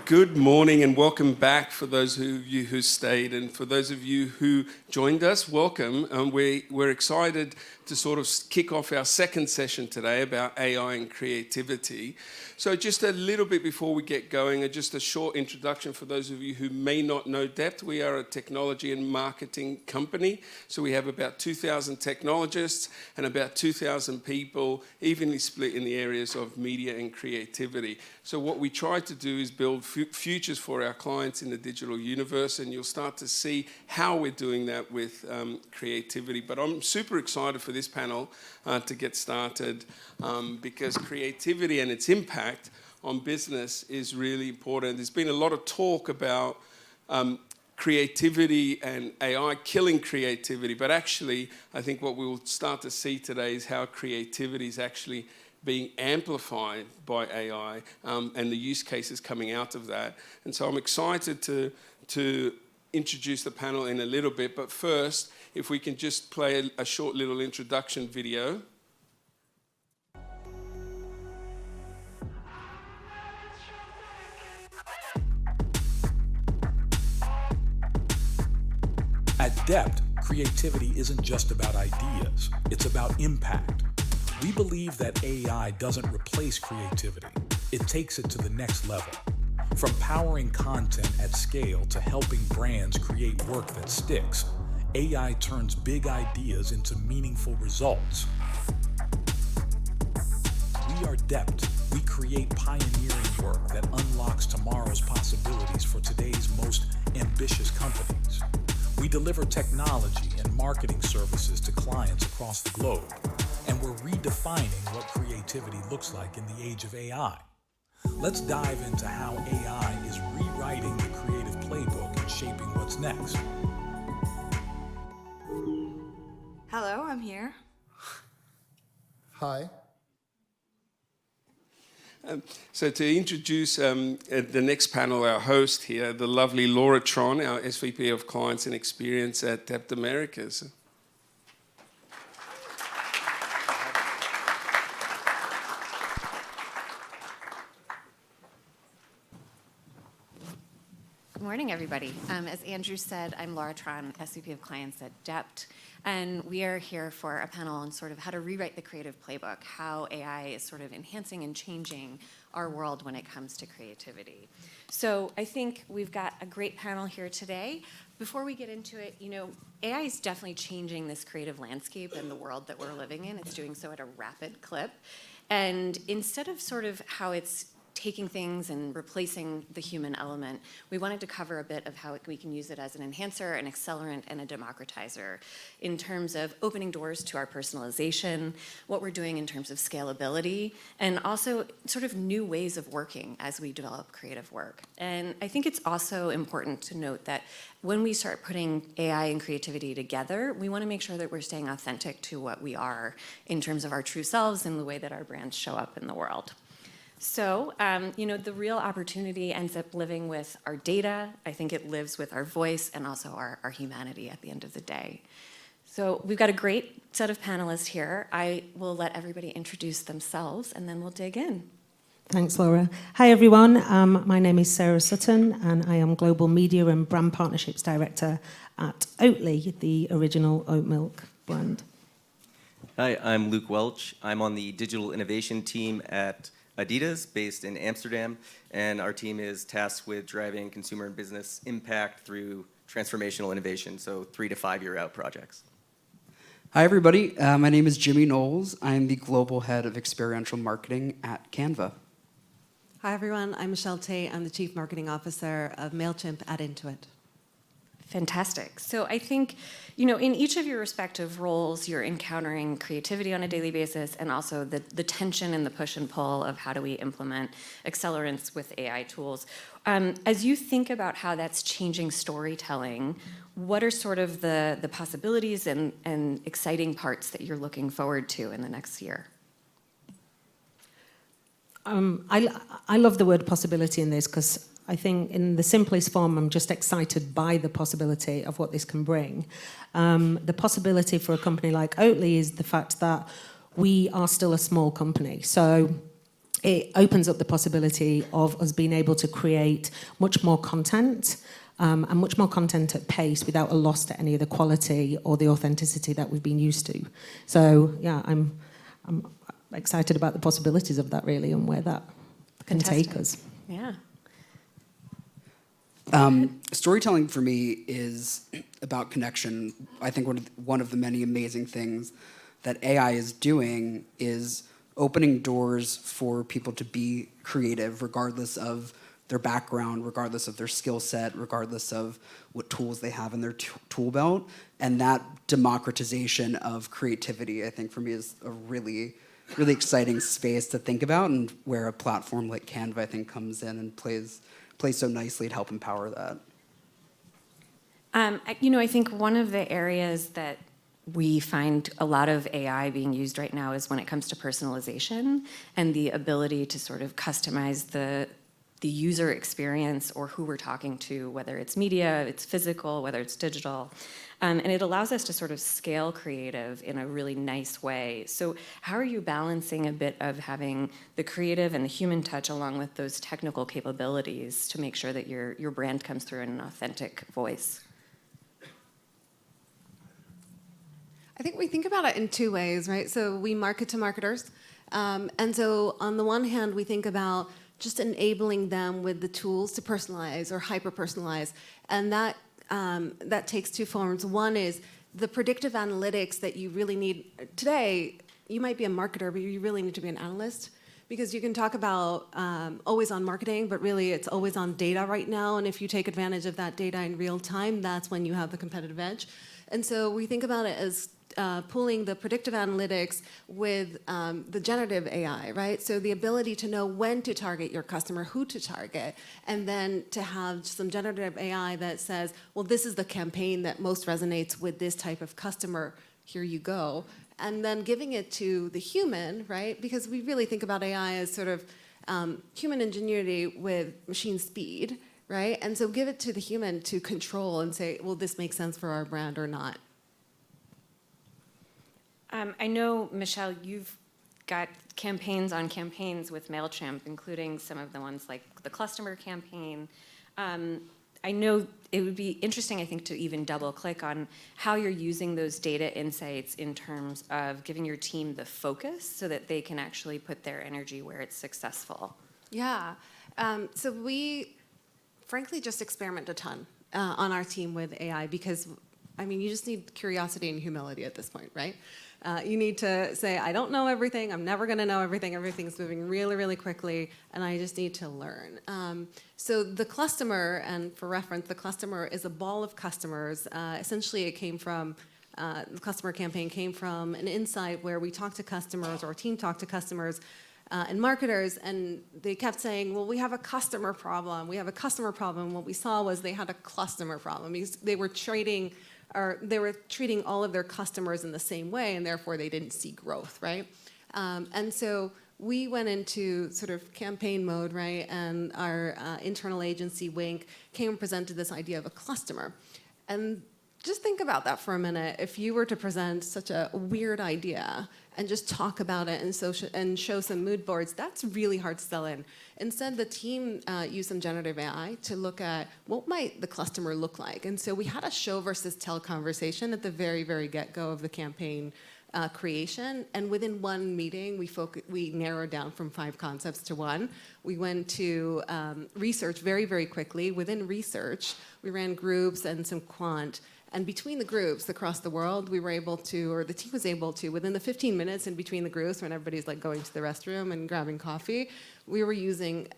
Good morning and welcome back for those of you who stayed, and for those of you who joined us, welcome. We're excited to sort of kick off our second session today about AI and creativity. So just a little bit before we get going, just a short introduction for those of you who may not know DEPT. We are a technology and marketing company. So we have about 2,000 technologists and about 2,000 people evenly split in the areas of media and creativity. So what we try to do is build futures for our clients in the digital universe, and you'll start to see how we're doing that with creativity. But I'm super excited for this panel to get started because creativity and its impact on business is really important. There's been a lot of talk about creativity and AI killing creativity, but actually I think what we will start to see today is how creativity is actually being amplified by AI and the use cases coming out of that. And so I'm excited to introduce the panel in a little bit, but first, if we can just play a short little introduction video. At DEPT, creativity isn't just about ideas, it's about impact. We believe that AI doesn't replace creativity, it takes it to the next level. From powering content at scale to helping brands create work that sticks, AI turns big ideas into meaningful results. We are DEPT. We create pioneering work that unlocks tomorrow's possibilities for today's most ambitious companies. We deliver technology and marketing services to clients across the globe, and we're redefining what creativity looks like in the age of AI. Let's dive into how AI is rewriting the creative playbook and shaping what's next. Hello, I'm here. Hi. So to introduce the next panel, our host here, the lovely Laura Tron, our SVP of Clients and Experience at DEPT Americas. Good morning, everybody. As Andrew said, I'm Laura Tron, SVP of Clients at DEPT, and we are here for a panel on sort of how to rewrite the creative playbook, how AI is sort of enhancing and changing our world when it comes to creativity. So I think we've got a great panel here today. Before we get into it, AI is definitely changing this creative landscape and the world that we're living in. It's doing so at a rapid clip. And instead of sort of how it's taking things and replacing the human element, we wanted to cover a bit of how we can use it as an enhancer, an accelerant, and a democratizer in terms of opening doors to our personalization, what we're doing in terms of scalability, and also sort of new ways of working as we develop creative work. And I think it's also important to note that when we start putting AI and creativity together, we want to make sure that we're staying authentic to what we are in terms of our true selves and the way that our brands show up in the world. So, the real opportunity ends up living with our data. I think it lives with our voice and also our humanity at the end of the day. So we've got a great set of panelists here. I will let everybody introduce themselves and then we'll dig in. Thanks, Laura. Hi, everyone. My name is Sarah Sutton, and I am Global Media and Brand Partnerships Director at Oatly, the original oat milk brand. Hi, I'm Luke Welch. I'm on the digital innovation team at Adidas, based in Amsterdam, and our team is tasked with driving consumer and business impact through transformational innovation, so 3 to 5 year out projects. Hi, everybody. My name is Jimmy Knowles. I'm the Global Head of Experiential Marketing at Canva. Hi, everyone. I'm Michelle Taite. I'm the Chief Marketing Officer of Mailchimp at Intuit. Fantastic. So I think, in each of your respective roles, you're encountering creativity on a daily basis and also the tension and the push and pull of how do we implement accelerants with AI tools. As you think about how that's changing storytelling, what are sort of the possibilities and exciting parts that you're looking forward to in the next year? I love the word possibility in this because I think in the simplest form, I'm just excited by the possibility of what this can bring. The possibility for a company like Oatly is the fact that we are still a small company. So it opens up the possibility of us being able to create much more content and much more content at pace without a loss to any of the quality or the authenticity that we've been used to. So yeah, I'm excited about the possibilities of that really and where that can take us. Yeah. Storytelling for me is about connection. I think one of the many amazing things that AI is doing is opening doors for people to be creative regardless of their background, regardless of their skill set, regardless of what tools they have in their tool belt. And that democratization of creativity, I think, for me is a really, really exciting space to think about, and where a platform like Canva, I think, comes in and plays so nicely to help empower that. I think one of the areas that we find a lot of AI being used right now is when it comes to personalization and the ability to sort of customize the user experience or who we're talking to, whether it's media, it's physical, whether it's digital. And it allows us to sort of scale creative in a really nice way. So how are you balancing a bit of having the creative and the human touch along with those technical capabilities to make sure that your brand comes through in an authentic voice? I think we think about it in two ways, right? So we market to marketers. And so on the one hand, we think about just enabling them with the tools to personalize or hyper-personalize. And that takes two forms. One is the predictive analytics that you really need. Today, you might be a marketer, but you really need to be an analyst, because you can talk about always on marketing, but really it's always on data right now. And if you take advantage of that data in real time, that's when you have the competitive edge. And so we think about it as pulling the predictive analytics with the generative AI, right? So the ability to know when to target your customer, who to target, and then to have some generative AI that says, well, this is the campaign that most resonates with this type of customer, here you go. And then giving it to the human, right? Because we really think about AI as sort of human ingenuity with machine speed, right? And so give it to the human to control and say, well, this makes sense for our brand or not. I know, Michelle, you've got campaigns on campaigns with Mailchimp, including some of the ones like the customer campaign. I know it would be interesting, I think, to even double click on how you're using those data insights in terms of giving your team the focus so that they can actually put their energy where it's successful. Yeah. So we, frankly, just experiment a ton on our team with AI because, I mean, you just need curiosity and humility at this point, right? You need to say, I don't know everything. I'm never going to know everything. Everything's moving really, really quickly, and I just need to learn. So the customer, and for reference, the customer is a ball of customers. Essentially, it came from, the customer campaign came from an insight where we talked to customers, or our team talked to customers and marketers, and they kept saying, well, we have a customer problem. We have a customer problem. What we saw was they had a customer problem because they were treating all of their customers in the same way, and therefore they didn't see growth, right? And so we went into sort of campaign mode, right? And our internal agency, Wink, came and presented this idea of a customer. And just think about that for a minute. If you were to present such a weird idea and just talk about it and show some mood boards, that's really hard to sell in. Instead, the team used some generative AI to look at what might the customer look like. And so we had a show versus tell conversation at the very, very get-go of the campaign creation. And within one meeting, we narrowed down from 5 concepts to 1. We went to research very, very quickly. Within research, we ran groups and some quant. And between the groups across the world, we were able to, or the team was able to, within the 15 minutes in between the groups when everybody's like going to the restroom and grabbing coffee, we were using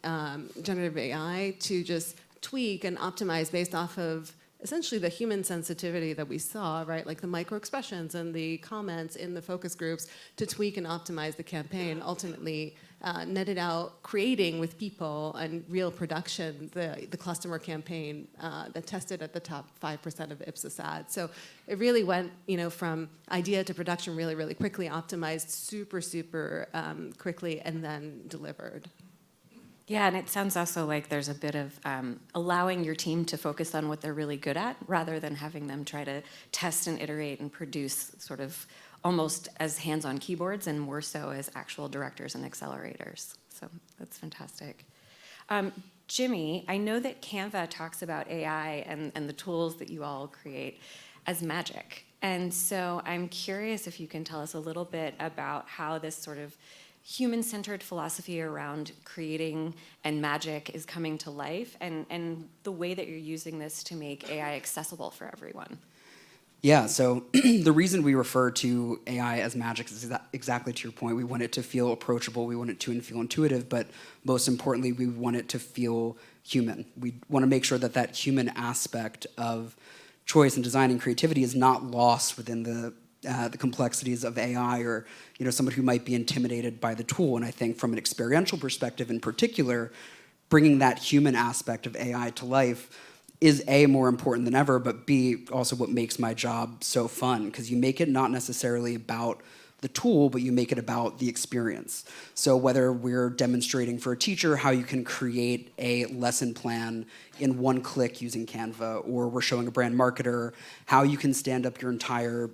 generative AI to just tweak and optimize based off of essentially the human sensitivity that we saw, right? Like the micro expressions and the comments in the focus groups to tweak and optimize the campaign, ultimately netted out creating with people and real production the customer campaign that tested at the top 5% of Ipsos ads. So it really went, from idea to production really, really quickly, optimized super, super quickly, and then delivered. Yeah, and it sounds also like there's a bit of allowing your team to focus on what they're really good at rather than having them try to test and iterate and produce sort of almost as hands-on keyboards and more so as actual directors and accelerators. So that's fantastic. Jimmy, I know that Canva talks about AI and the tools that you all create as magic. And so I'm curious if you can tell us a little bit about how this sort of human-centered philosophy around creating and magic is coming to life, and the way that you're using this to make AI accessible for everyone. Yeah, so the reason we refer to AI as magic is exactly to your point. We want it to feel approachable, we want it to feel intuitive, but most importantly, we want it to feel human. We want to make sure that that human aspect of choice and design and creativity is not lost within the complexities of AI, or someone who might be intimidated by the tool. And I think from an experiential perspective in particular, bringing that human aspect of AI to life is A, more important than ever, but B, also what makes my job so fun, because you make it not necessarily about the tool, but you make it about the experience. So whether we're demonstrating for a teacher how you can create a lesson plan in one click using Canva, or we're showing a brand marketer how you can stand up your entire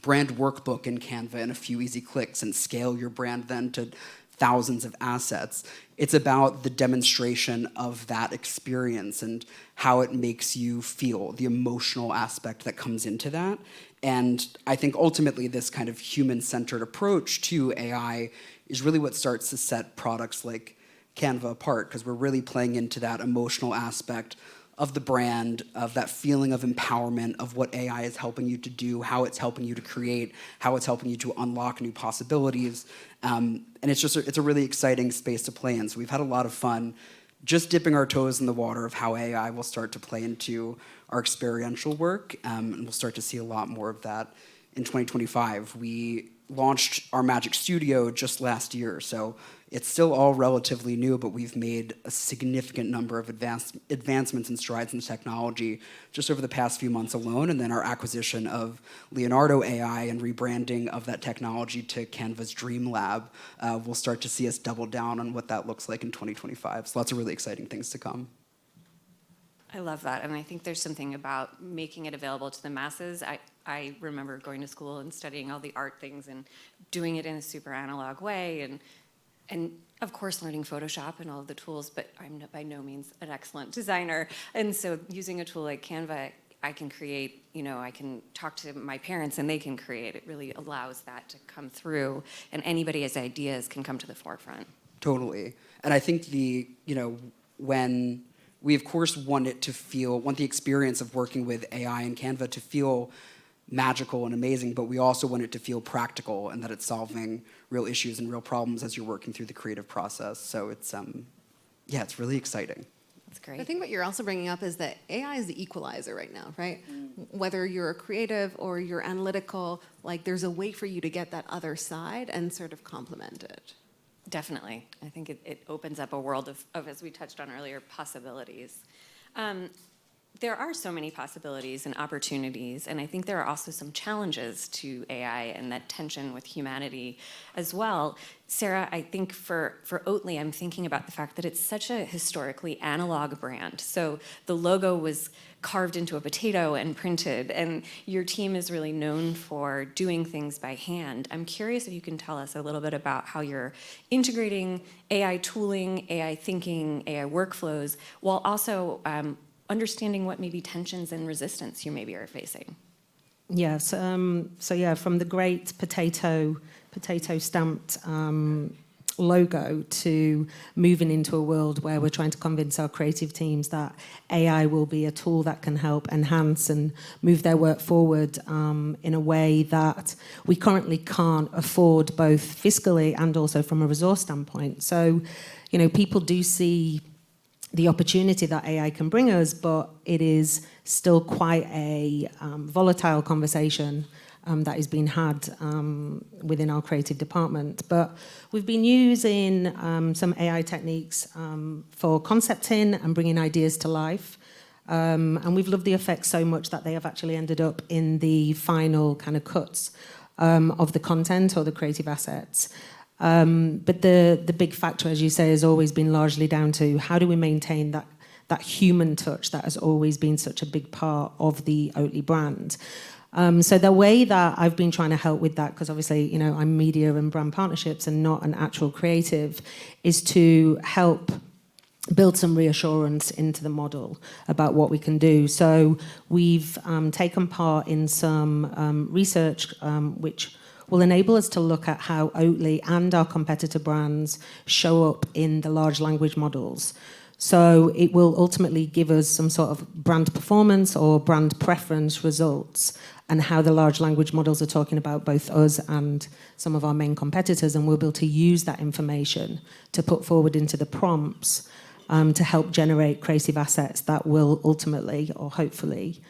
brand workbook in Canva in a few easy clicks and scale your brand then to thousands of assets. It's about the demonstration of that experience and how it makes you feel, the emotional aspect that comes into that. And I think ultimately this kind of human-centered approach to AI is really what starts to set products like Canva apart, because we're really playing into that emotional aspect of the brand, of that feeling of empowerment, of what AI is helping you to do, how it's helping you to create, how it's helping you to unlock new possibilities. And it's a really exciting space to play in. So we've had a lot of fun just dipping our toes in the water of how AI will start to play into our experiential work, and we'll start to see a lot more of that in 2025. We launched our Magic Studio just last year, so it's still all relatively new, but we've made a significant number of advancements and strides in technology just over the past few months alone, and then our acquisition of Leonardo AI and rebranding of that technology to Canva's Dream Lab will start to see us double down on what that looks like in 2025. So lots of really exciting things to come. I love that, and I think there's something about making it available to the masses. I remember going to school and studying all the art things and doing it in a super analog way, and of course learning Photoshop and all of the tools, but I'm by no means an excellent designer. And so using a tool like Canva, I can create, I can talk to my parents and they can create. It really allows that to come through, and anybody's ideas can come to the forefront. Totally. And I think when we of course want the experience of working with AI and Canva to feel magical and amazing, but we also want it to feel practical and that it's solving real issues and real problems as you're working through the creative process. So it's really exciting. That's great. I think what you're also bringing up is that AI is the equalizer right now, right? Whether you're a creative or you're analytical, there's a way for you to get that other side and sort of complement it. Definitely. I think it opens up a world of, as we touched on earlier, possibilities. There are so many possibilities and opportunities, and I think there are also some challenges to AI and that tension with humanity as well. Sarah, I think for Oatly, I'm thinking about the fact that it's such a historically analog brand. So the logo was carved into a potato and printed, and your team is really known for doing things by hand. I'm curious if you can tell us a little bit about how you're integrating AI tooling, AI thinking, AI workflows, while also understanding what maybe tensions and resistance you maybe are facing. Yes. From the great potato stamped logo to moving into a world where we're trying to convince our creative teams that AI will be a tool that can help enhance and move their work forward in a way that we currently can't afford, both fiscally and also from a resource standpoint. So, people do see the opportunity that AI can bring us, but it is still quite a volatile conversation that is being had within our creative department. But we've been using some AI techniques for concepting and bringing ideas to life. And we've loved the effects so much that they have actually ended up in the final kind of cuts of the content or the creative assets. But the big factor, as you say, has always been largely down to how do we maintain that human touch that has always been such a big part of the Oatly brand. So the way that I've been trying to help with that, because obviously, you know, I'm media and brand partnerships and not an actual creative, is to help build some reassurance into the model about what we can do. So we've taken part in some research which will enable us to look at how Oatly and our competitor brands show up in the large language models. So it will ultimately give us some sort of brand performance or brand preference results and how the large language models are talking about both us and some of our main competitors, and we'll be able to use that information to put forward into the prompts to help generate creative assets that will ultimately, or hopefully,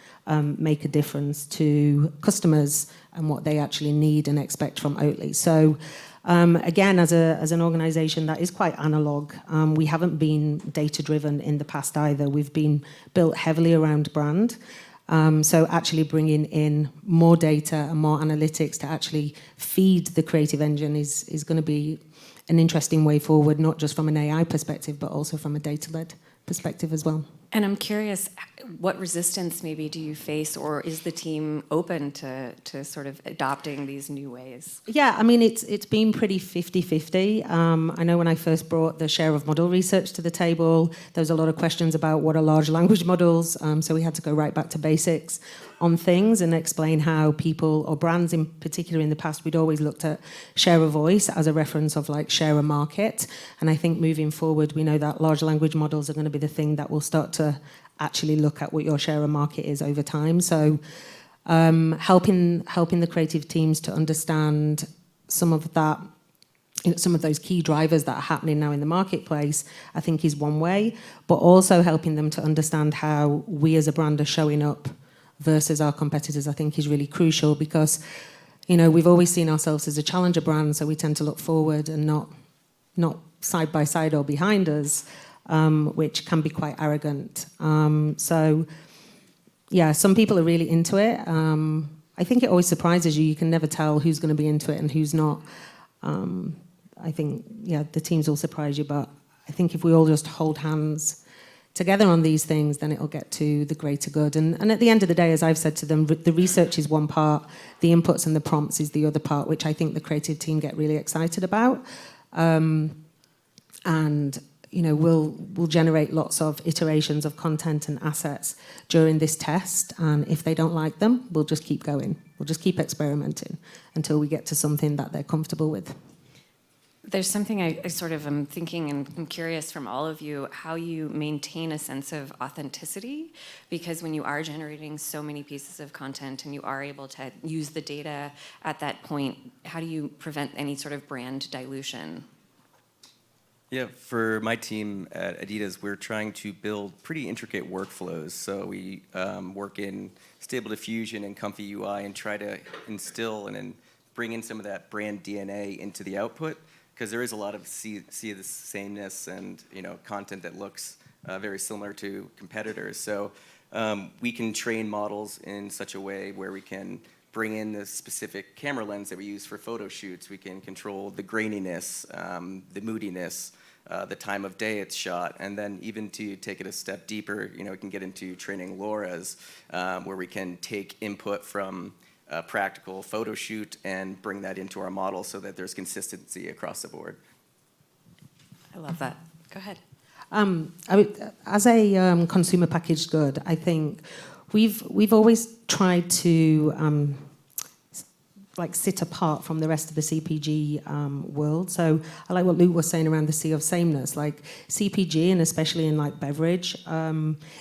make a difference to customers and what they actually need and expect from Oatly. So again, as an organization that is quite analog, we haven't been data-driven in the past either. We've been built heavily around brand. So actually bringing in more data and more analytics to actually feed the creative engine is going to be an interesting way forward, not just from an AI perspective, but also from a data-led perspective as well. And I'm curious, what resistance maybe do you face, or is the team open to sort of adopting these new ways? Yeah, I mean, it's been pretty 50-50. I know when I first brought the share of model research to the table, there was a lot of questions about what are large language models, so we had to go right back to basics on things and explain how people, or brands in particular in the past, we'd always looked at share of voice as a reference of like share a market. And I think moving forward, we know that large language models are going to be the thing that will start to actually look at what your share of market is over time. So helping the creative teams to understand some of that, some of those key drivers that are happening now in the marketplace, I think is one way, but also helping them to understand how we as a brand are showing up versus our competitors, I think is really crucial, because, you know, we've always seen ourselves as a challenger brand, so we tend to look forward and not side by side or behind us, which can be quite arrogant. So, yeah, some people are really into it. I think it always surprises you. You can never tell who's going to be into it and who's not. I think, yeah, the teams will surprise you, but I think if we all just hold hands together on these things, then it'll get to the greater good. And at the end of the day, as I've said to them, the research is one part, the inputs and the prompts is the other part, which I think the creative team get really excited about. And, you know, we'll generate lots of iterations of content and assets during this test. And if they don't like them, we'll just keep going. We'll just keep experimenting until we get to something that they're comfortable with. There's something I sort of am thinking, and I'm curious from all of you, how you maintain a sense of authenticity, because when you are generating so many pieces of content and you are able to use the data at that point, how do you prevent any sort of brand dilution? Yeah, for my team at Adidas, we're trying to build pretty intricate workflows. So we work in Stable Diffusion and Comfy UI and try to instill and then bring in some of that brand DNA into the output, because there is a lot of see the sameness and, you know, content that looks very similar to competitors. So we can train models in such a way where we can bring in the specific camera lens that we use for photo shoots. We can control the graininess, the moodiness, the time of day it's shot, and then even to take it a step deeper, you know, we can get into training LoRa's, where we can take input from a practical photo shoot and bring that into our model so that there's consistency across the board. I love that. Go ahead. As a consumer packaged good, I think we've always tried to like sit apart from the rest of the CPG world. So I like what Luke was saying around the sea of sameness. Like CPG, and especially in like beverage,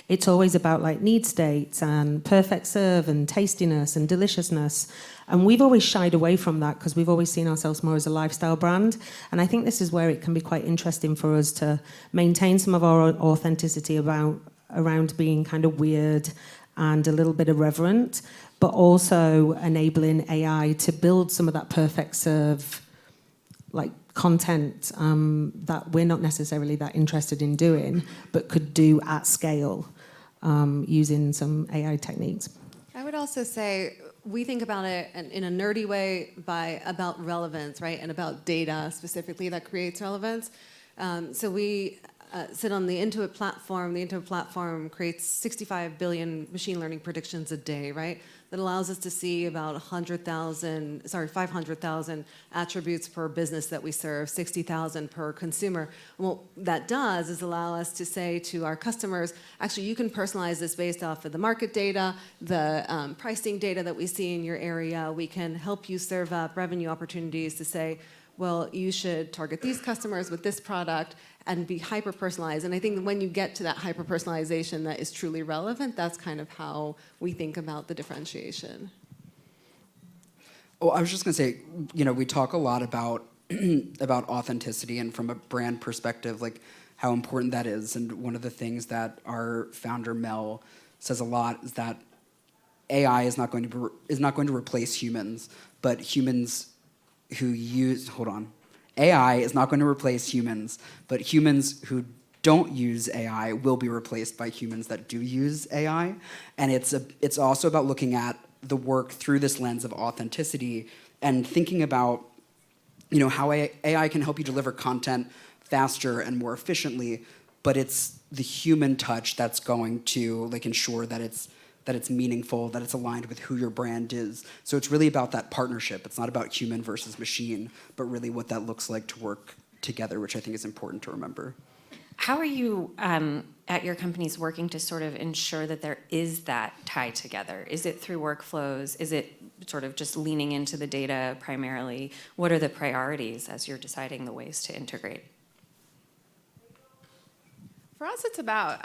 it's always about like need states and perfect serve and tastiness and deliciousness. And we've always shied away from that because we've always seen ourselves more as a lifestyle brand. And I think this is where it can be quite interesting for us to maintain some of our authenticity around being kind of weird and a little bit irreverent, but also enabling AI to build some of that perfect serve like content that we're not necessarily that interested in doing, but could do at scale using some AI techniques. I would also say we think about it in a nerdy way about relevance, right? And about data specifically that creates relevance. So we sit on the Intuit platform. The Intuit platform creates 65 billion machine learning predictions a day, right? That allows us to see about 500,000 attributes per business that we serve, 60,000 per consumer. And what that does is allow us to say to our customers, actually, you can personalize this based off of the market data, the pricing data that we see in your area. We can help you serve up revenue opportunities to say, well, you should target these customers with this product and be hyper-personalized. And I think when you get to that hyper-personalization that is truly relevant, that's kind of how we think about the differentiation. Oh, I was just going to say, we talk a lot about about authenticity, and from a brand perspective, like how important that is. And one of the things that our founder Mel says a lot is that AI is not going to replace humans, but humans who use, AI is not going to replace humans, but humans who don't use AI will be replaced by humans that do use AI. And it's also about looking at the work through this lens of authenticity and thinking about, how AI can help you deliver content faster and more efficiently, but it's the human touch that's going to ensure that it's meaningful, that it's aligned with who your brand is. So it's really about that partnership. It's not about human versus machine, but really what that looks like to work together, which I think is important to remember. How are you at your companies working to sort of ensure that there is that tie together? Is it through workflows? Is it sort of just leaning into the data primarily? What are the priorities as you're deciding the ways to integrate? For us, it's about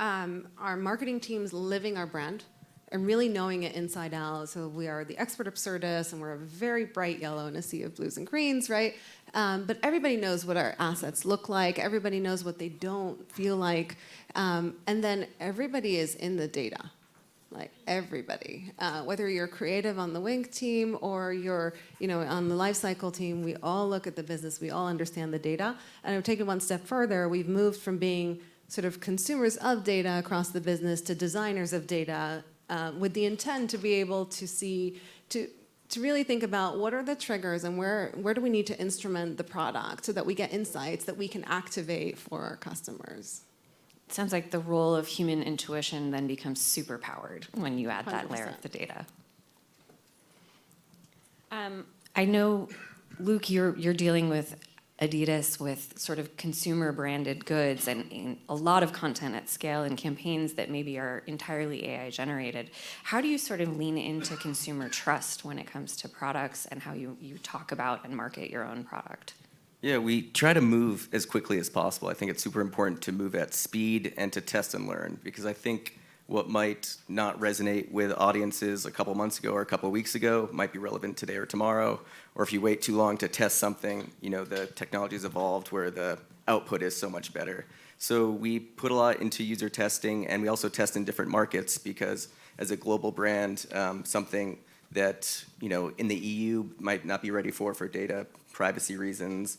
our marketing teams living our brand and really knowing it inside out. So we are the expert absurdists, and we're a very bright yellow in a sea of blues and greens, right? But everybody knows what our assets look like. Everybody knows what they don't feel like. And then everybody is in the data, like everybody. Whether you're creative on the Wink team or you're on the lifecycle team, we all look at the business. We all understand the data. And I've taken one step further. We've moved from being sort of consumers of data across the business to designers of data, with the intent to be able to see, to really think about what are the triggers and where do we need to instrument the product so that we get insights that we can activate for our customers. It sounds like the role of human intuition then becomes super powered when you add that 100%. layer of the data. I know, Luke, you're dealing with Adidas with sort of consumer branded goods and a lot of content at scale and campaigns that maybe are entirely AI generated. How do you sort of lean into consumer trust when it comes to products and how you talk about and market your own product? Yeah, we try to move as quickly as possible. I think it's super important to move at speed and to test and learn, because I think what might not resonate with audiences a couple months ago or a couple weeks ago might be relevant today or tomorrow. Or if you wait too long to test something, the technology's evolved where the output is so much better. So we put a lot into user testing, and we also test in different markets, because as a global brand, something that in the EU might not be ready for data privacy reasons,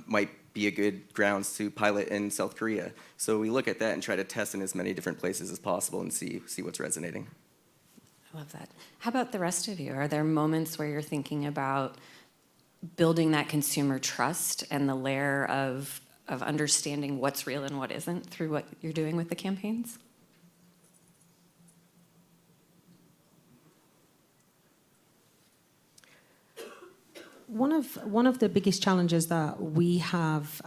might be a good grounds to pilot in South Korea. So we look at that and try to test in as many different places as possible and see what's resonating. I love that. How about the rest of you? Are there moments where you're thinking about building that consumer trust and the layer of understanding what's real and what isn't through what you're doing with the campaigns? One of the biggest challenges that we have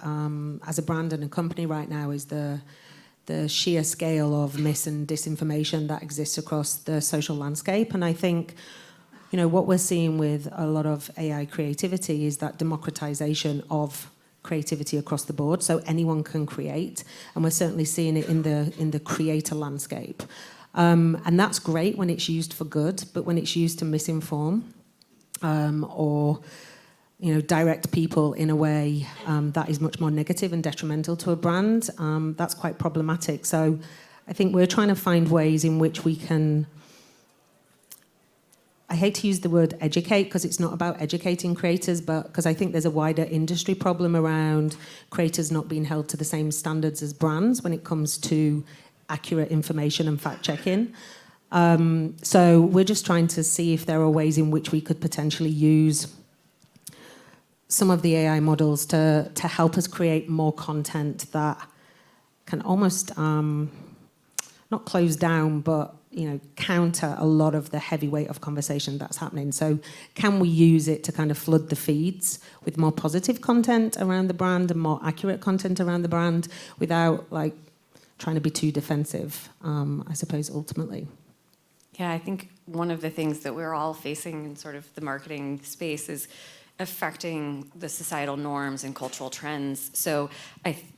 as a brand and a company right now is the sheer scale of mis and disinformation that exists across the social landscape. And I think, what we're seeing with a lot of AI creativity is that democratization of creativity across the board, so anyone can create, and we're certainly seeing it in the creator landscape. And that's great when it's used for good, but when it's used to misinform or direct people in a way that is much more negative and detrimental to a brand, that's quite problematic. So I think we're trying to find ways in which we can, I hate to use the word educate because it's not about educating creators, but because I think there's a wider industry problem around creators not being held to the same standards as brands when it comes to accurate information and fact-checking. So we're just trying to see if there are ways in which we could potentially use some of the AI models to help us create more content that can almost not close down, but counter a lot of the heavyweight of conversation that's happening. So can we use it to kind of flood the feeds with more positive content around the brand and more accurate content around the brand without trying to be too defensive, I suppose, ultimately? Yeah, I think one of the things that we're all facing in sort of the marketing space is affecting the societal norms and cultural trends. So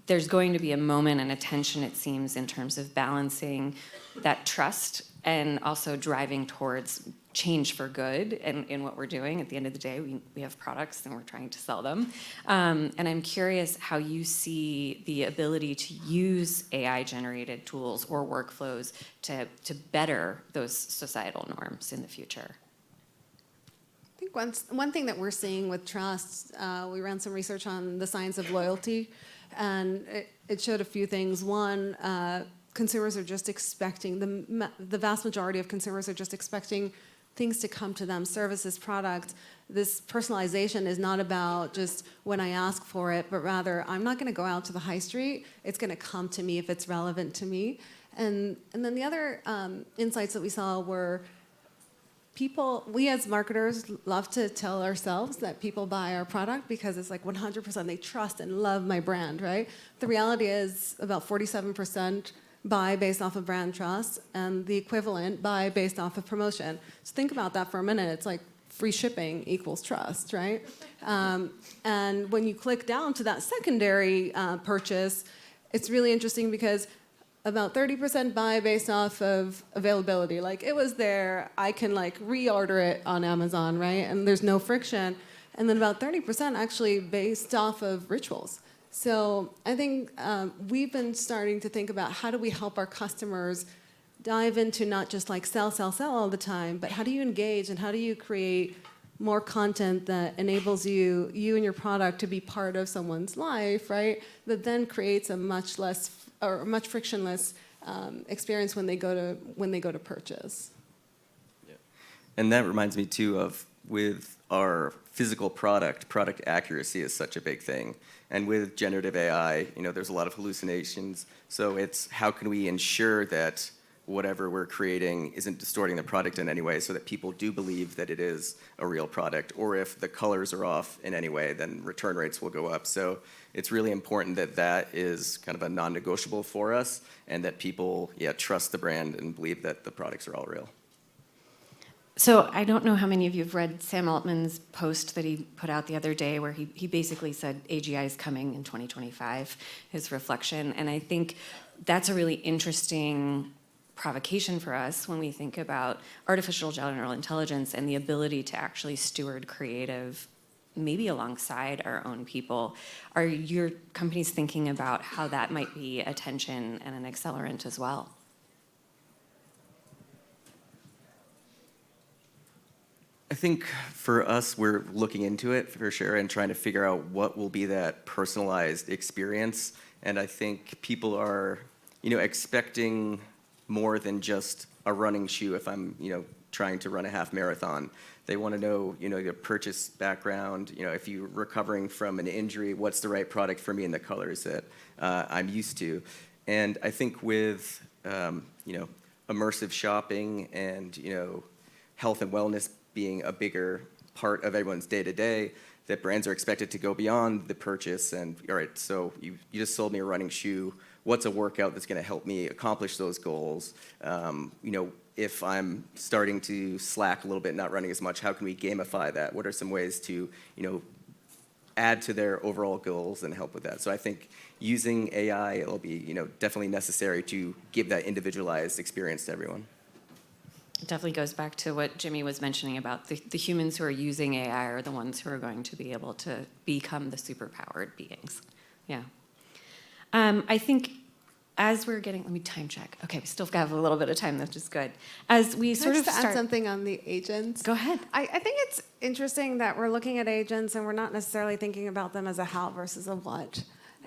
there's going to be a moment and a tension, it seems, in terms of balancing that trust and also driving towards change for good in what we're doing. At the end of the day, we have products and we're trying to sell them. And I'm curious how you see the ability to use AI-generated tools or workflows to better those societal norms in the future. I think one thing that we're seeing with trust, we ran some research on the science of loyalty, and it showed a few things. One, consumers are just expecting, the vast majority of consumers are just expecting things to come to them, services, products. This personalization is not about just when I ask for it, but rather I'm not going to go out to the high street. It's going to come to me if it's relevant to me. And then the other insights that we saw were we as marketers love to tell ourselves that people buy our product because it's like 100% they trust and love my brand, right? The reality is about 47% buy based off of brand trust, and the equivalent buy based off of promotion. So think about that for a minute. It's like free shipping equals trust, right? And when you click down to that secondary purchase, it's really interesting because about 30% buy based off of availability. Like, it was there, I can reorder it on Amazon, right? And there's no friction. And then about 30% actually based off of rituals. So I think we've been starting to think about how do we help our customers dive into not just sell all the time, but how do you engage and how do you create more content that enables you and your product to be part of someone's life, right? That then creates a much frictionless experience when they go to purchase. Yeah. And that reminds me too of with our physical product accuracy is such a big thing. And with generative AI, there's a lot of hallucinations. So it's how can we ensure that whatever we're creating isn't distorting the product in any way so that people do believe that it is a real product. Or if the colors are off in any way, then return rates will go up. So it's really important that that is kind of a non-negotiable for us and that people, trust the brand and believe that the products are all real. So I don't know how many of you have read Sam Altman's post that he put out the other day where he basically said AGI is coming in 2025, his reflection. And I think that's a really interesting provocation for us when we think about artificial general intelligence and the ability to actually steward creative, maybe alongside our own people. Are your companies thinking about how that might be a tension and an accelerant as well? I think for us, we're looking into it for sure and trying to figure out what will be that personalized experience. And I think people are, expecting more than just a running shoe if I'm, trying to run a half marathon. They want to know, your purchase background, if you're recovering from an injury, what's the right product for me in the colors that I'm used to. And I think with, immersive shopping and, health and wellness being a bigger part of everyone's day-to-day, that brands are expected to go beyond the purchase and, all right, so you just sold me a running shoe. What's a workout that's going to help me accomplish those goals? If I'm starting to slack a little bit, not running as much, how can we gamify that? What are some ways to, add to their overall goals and help with that? So I think using AI, it'll be, definitely necessary to give that individualized experience to everyone. It definitely goes back to what Jimmy was mentioning about the humans who are using AI are the ones who are going to be able to become the superpowered beings. Yeah. I think as we're getting, let me time check. Okay, we still have a little bit of time, which is good. As we sort of add something on the agents. Go ahead. I think it's interesting that we're looking at agents and we're not necessarily thinking about them as a how versus a what.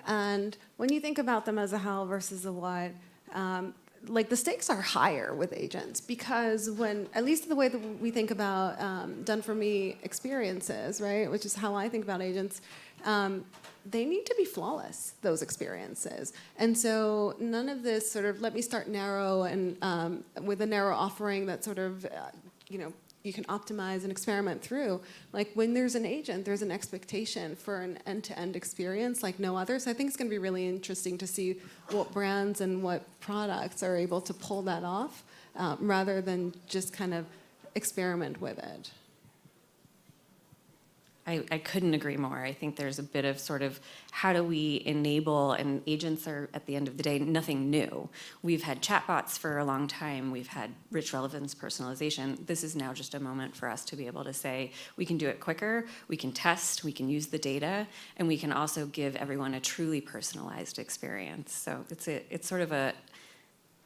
And when you think about them as a how versus a what, the stakes are higher with agents because when, at least the way that we think about done for me experiences, right, which is how I think about agents, they need to be flawless, those experiences. And so none of this sort of, let me start narrow and with a narrow offering that sort of, you can optimize and experiment through. Like when there's an agent, there's an expectation for an end-to-end experience like no other. So I think it's going to be really interesting to see what brands and what products are able to pull that off rather than just kind of experiment with it. I couldn't agree more. I think there's a bit of sort of how do we enable, and agents are, at the end of the day, nothing new. We've had chatbots for a long time. We've had rich relevance personalization. This is now just a moment for us to be able to say, we can do it quicker, we can test, we can use the data, and we can also give everyone a truly personalized experience. So it's sort of a,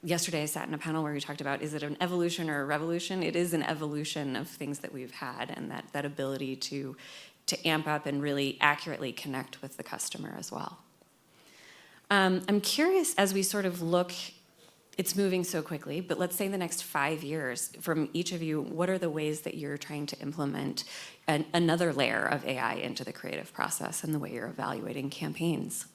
yesterday I sat in a panel where we talked about, is it an evolution or a revolution? It is an evolution of things that we've had, and that ability to amp up and really accurately connect with the customer as well. I'm curious, as we sort of look, it's moving so quickly, but let's say the next 5 years, from each of you, what are the ways that you're trying to implement another layer of AI into the creative process and the way you're evaluating campaigns?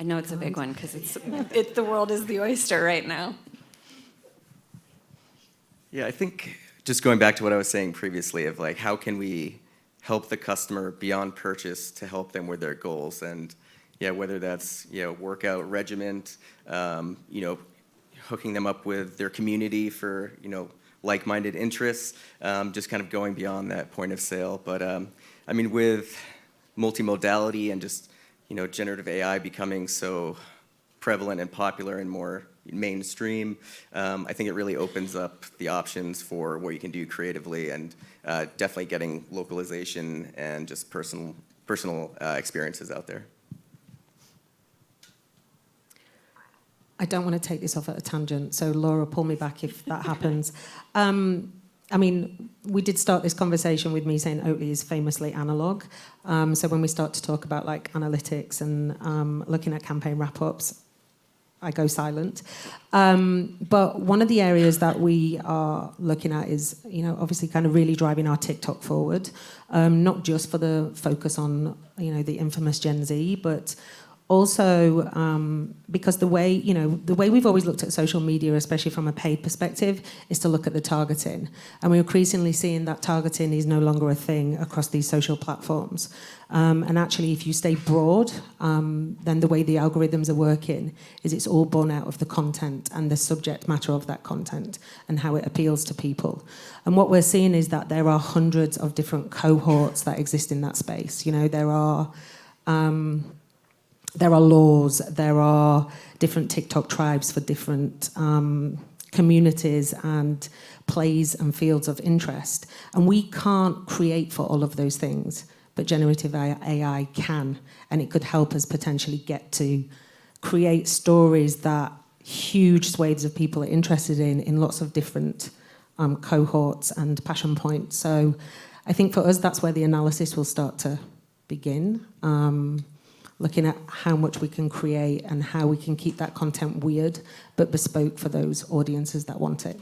I know it's a big one because the world is the oyster right now. Yeah, I think just going back to what I was saying previously of like how can we help the customer beyond purchase to help them with their goals, and yeah, whether that's workout regimen, hooking them up with their community for like-minded interests, just kind of going beyond that point of sale. But I mean, with multimodality and just generative AI becoming so prevalent and popular and more mainstream, I think it really opens up the options for what you can do creatively, and definitely getting localization and just personal experiences out there. I don't want to take this off at a tangent, so Laura, pull me back if that happens. I mean, we did start this conversation with me saying Oatly is famously analog. So when we start to talk about like analytics and looking at campaign wrap-ups, I go silent. But one of the areas that we are looking at is, obviously kind of really driving our TikTok forward, not just for the focus on, the infamous Gen Z, but also, because the way we've always looked at social media, especially from a paid perspective, is to look at the targeting. And we're increasingly seeing that targeting is no longer a thing across these social platforms. And actually, if you stay broad, then the way the algorithms are working is it's all born out of the content and the subject matter of that content and how it appeals to people. And what we're seeing is that there are hundreds of different cohorts that exist in that space. There are laws, there are different TikTok tribes for different communities and plays and fields of interest. And we can't create for all of those things, but generative AI can. And it could help us potentially get to create stories that huge swathes of people are interested in lots of different cohorts and passion points. So I think for us, that's where the analysis will start to begin. Looking at how much we can create and how we can keep that content weird but bespoke for those audiences that want it.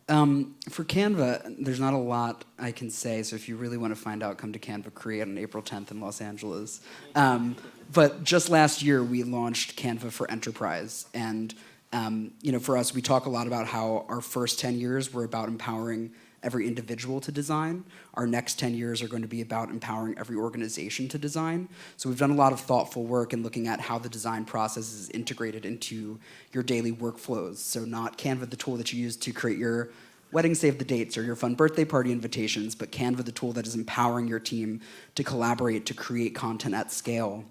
For Canva, there's not a lot I can say, so if you really want to find out, come to Canva Create on April 10th in Los Angeles. But just last year, we launched Canva for Enterprise. And for us, we talk a lot about how our first 10 years were about empowering every individual to design. Our next 10 years are going to be about empowering every organization to design. So we've done a lot of thoughtful work in looking at how the design process is integrated into your daily workflows. So not Canva, the tool that you use to create your wedding save the dates or your fun birthday party invitations, but Canva, the tool that is empowering your team to collaborate, to create content at scale.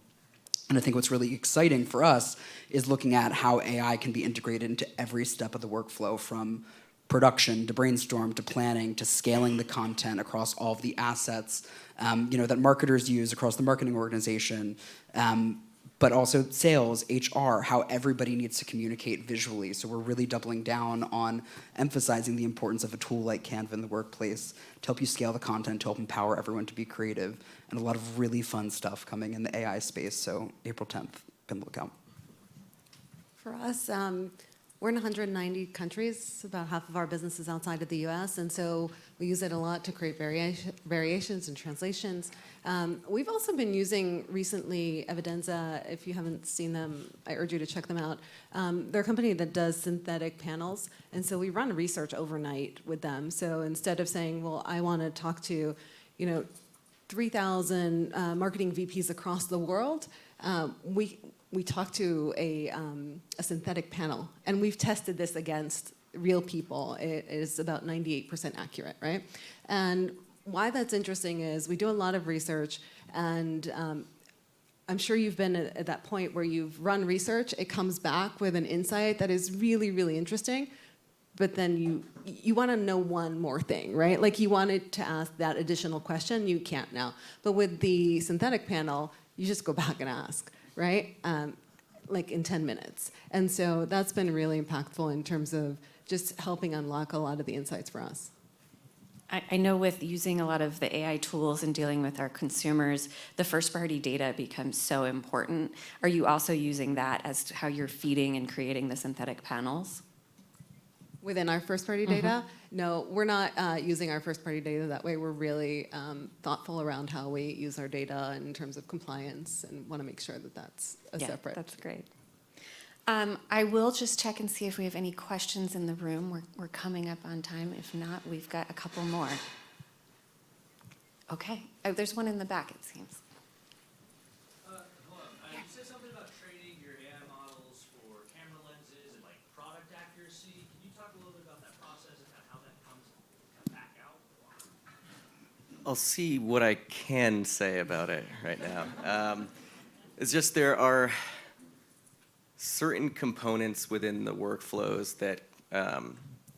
And I think what's really exciting for us is looking at how AI can be integrated into every step of the workflow, from production to brainstorm to planning to scaling the content across all of the assets that marketers use across the marketing organization, but also sales, HR, how everybody needs to communicate visually. So we're really doubling down on emphasizing the importance of a tool like Canva in the workplace to help you scale the content, to help empower everyone to be creative, and a lot of really fun stuff coming in the AI space. So April 10th, be on the lookout. For us, we're in 190 countries. About half of our business is outside of the U.S., and so we use it a lot to create variations and translations. We've also been using recently Evidenza. If you haven't seen them, I urge you to check them out. They're a company that does synthetic panels, and so we run research overnight with them. So instead of saying, well, I want to talk to, 3,000 marketing VPs across the world, we talk to a synthetic panel, and we've tested this against real people. It is about 98% accurate, right? And why that's interesting is we do a lot of research, and I'm sure you've been at that point where you've run research, it comes back with an insight that is really, really interesting, but then you want to know one more thing, right? Like you wanted to ask that additional question, you can't now. But with the synthetic panel, you just go back and ask, right? Like in 10 minutes. And so that's been really impactful in terms of just helping unlock a lot of the insights for us. I know with using a lot of the AI tools and dealing with our consumers, the first-party data becomes so important. Are you also using that as to how you're feeding and creating the synthetic panels? Within our first-party data? No, we're not using our first-party data that way. We're really thoughtful around how we use our data in terms of compliance and want to make sure that that's separate. That's great. I will just check and see if we have any questions in the room. We're coming up on time. If not, we've got a couple more. Okay. Oh, there's one in the back, it seems. Hello. You said something about training your AI models for camera lenses and like product accuracy. Can you talk a little bit about that process and how that comes back out? I'll see what I can say about it right now. It's just there are certain components within the workflows that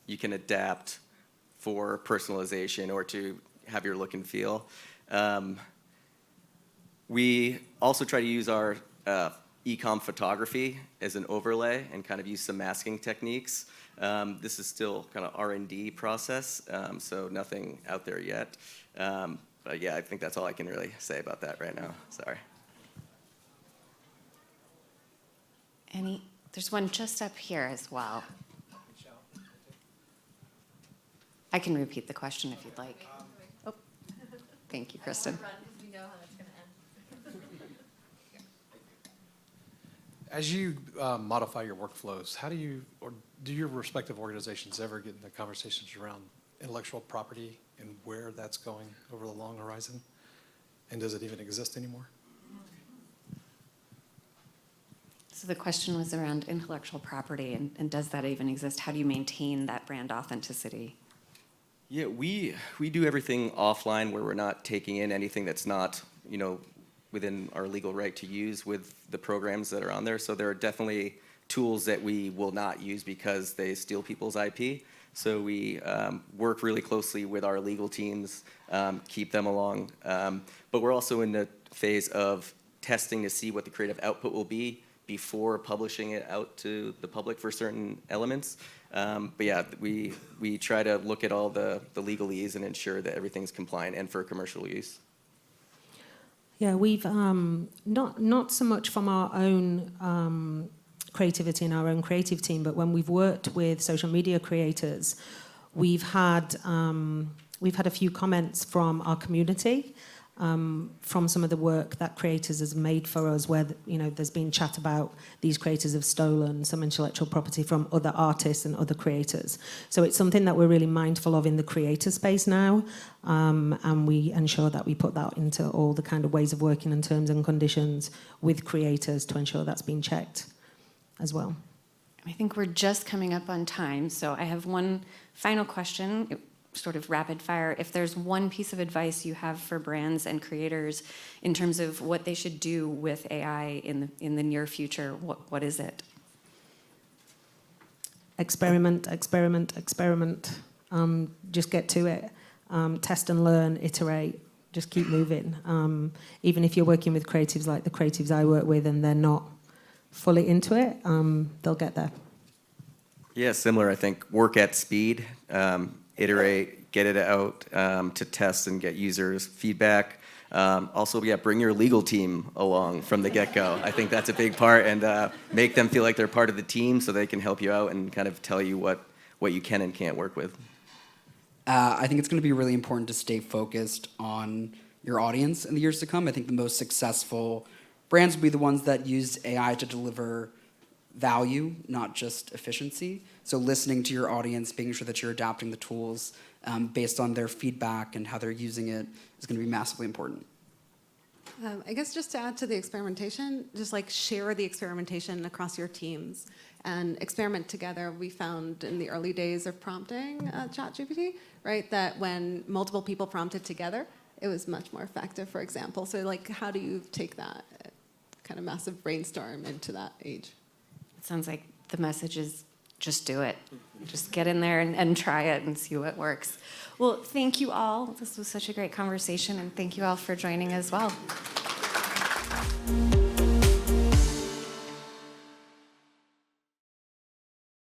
you can adapt for personalization or to have your look and feel. We also try to use our e-com photography as an overlay and kind of use some masking techniques. This is still kind of R&D process, so nothing out there yet. But yeah, I think that's all I can really say about that right now. Sorry. There's one just up here as well. I can repeat the question if you'd like. Oh, thank you, Kristen. As you modify your workflows, how do you, or do your respective organizations ever get into conversations around intellectual property and where that's going over the long horizon? And does it even exist anymore? So the question was around intellectual property, and does that even exist? How do you maintain that brand authenticity? Yeah, we do everything offline where we're not taking in anything that's not, within our legal right to use with the programs that are on there. So there are definitely tools that we will not use because they steal people's IP. So we work really closely with our legal teams, keep them along. But we're also in the phase of testing to see what the creative output will be before publishing it out to the public for certain elements. But yeah, we try to look at all the legalese and ensure that everything's compliant and for commercial use. Yeah, we've not so much from our own creativity in our own creative team, but when we've worked with social media creators, we've had a few comments from our community, from some of the work that creators has made for us, where there's been chat about these creators have stolen some intellectual property from other artists and other creators. So it's something that we're really mindful of in the creator space now, and we ensure that we put that into all the kind of ways of working and terms and conditions with creators to ensure that's been checked as well. I think we're just coming up on time, so I have one final question. Sort of rapid fire. If there's one piece of advice you have for brands and creators in terms of what they should do with AI in the near future, what is it? Experiment. Just get to it. Test and learn, iterate, just keep moving. Even if you're working with creatives like the creatives I work with and they're not fully into it, they'll get there. Yeah, similar, I think. Work at speed. iterate, get it out to test and get users' feedback. Also, yeah, bring your legal team along from the get-go. I think that's a big part, and make them feel like they're part of the team so they can help you out and kind of tell you what you can and can't work with. I think it's going to be really important to stay focused on your audience in the years to come. I think the most successful brands will be the ones that use AI to deliver value, not just efficiency. So listening to your audience, making sure that you're adapting the tools based on their feedback and how they're using it is going to be massively important. I guess just to add to the experimentation, just like share the experimentation across your teams and experiment together. We found in the early days of prompting ChatGPT, right, that when multiple people prompted together, it was much more effective, for example. So like, how do you take that kind of massive brainstorm into that age? It sounds like the message is just do it. Just get in there and try it and see what works. Well, thank you all. This was such a great conversation, and thank you all for joining as well.